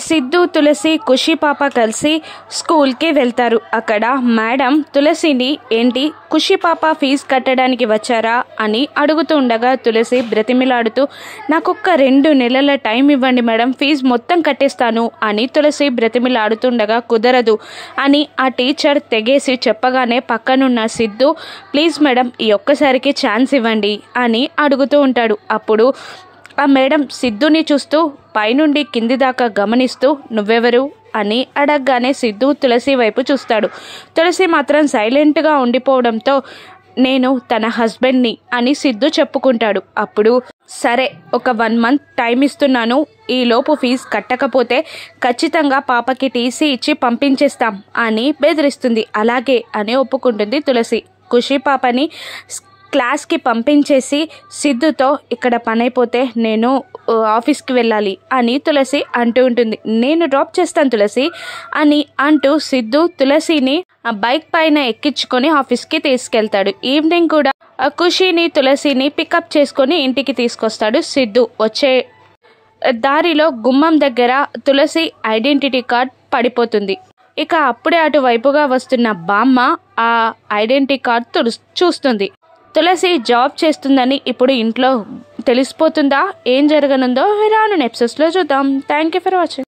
సిద్ధు, తులసి, ఖుషి పాప కలిసి స్కూల్కి వెళ్తారు. అక్కడ మేడం తులసిని ఏంటి ఖుషి పాప ఫీజు కట్టడానికి వచ్చారా అని అడుగుతూ ఉండగా తులసి బ్రతిమిలాడుతూ నాకొక్క 2 నెలల టైం ఇవ్వండి మేడం, ఫీజు మొత్తం కట్టేస్తాను అని తులసి బ్రతిమిలాడుతుండగా కుదరదు అని ఆ టీచర్ తెగేసి చెప్పగానే పక్కనున్న సిద్ధు ప్లీజ్ మేడం ఈ ఒక్కసారికి ఛాన్స్ ఇవ్వండి అని అడుగుతూ ఉంటాడు. అప్పుడు ఆ మేడం సిద్ధుని చూస్తూ పైనుండి కింది దాకా గమనిస్తూ నువ్వెవరు అని అడగగానే సిద్ధు తులసి వైపు చూస్తాడు. తులసి మాత్రం సైలెంట్గా ఉండిపోవడంతో నేను తన హస్బెండ్ని అని సిద్ధు చెప్పుకుంటాడు. అప్పుడు సరే ఒక 1 మంత్ టైం ఇస్తున్నాను, ఈలోపు ఫీజు కట్టకపోతే ఖచ్చితంగా పాపకి టీసీ ఇచ్చి పంపించేస్తాం అని బెదిరిస్తుంది. అలాగే అని ఒప్పుకుంటుంది తులసి. ఖుషి పాపని క్లాస్కి పంపించేసి సిద్ధుతో ఇక్కడ పని అయిపోతే నేను ఆఫీస్కి వెళ్ళాలి అని తులసి అంటూ ఉంటుంది. నేను డ్రాప్ చేస్తాను తులసి అని అంటూ సిద్ధు తులసిని బైక్ పైన ఎక్కించుకొని ఆఫీస్కి తీసుకెళ్తాడు. ఈవినింగ్ కూడా ఖుషిని తులసిని పికప్ చేసుకొని ఇంటికి తీసుకొస్తాడు సిద్ధు. వచ్చే దారిలో గుమ్మం దగ్గర తులసి ఐడెంటిటీ కార్డ్ పడిపోతుంది. ఇక అప్పుడే అటువైపుగా వస్తున్న బామ్మ ఆ ఐడెంటిటీ కార్డ్ చూస్తుంది. తులసి జాబ్ చేస్తుందని ఇప్పుడు ఇంట్లో తెలిసిపోతుందా? ఏం జరగనుందో రాను ఎపిసోడ్స్లో చూద్దాం. Thank you for watching.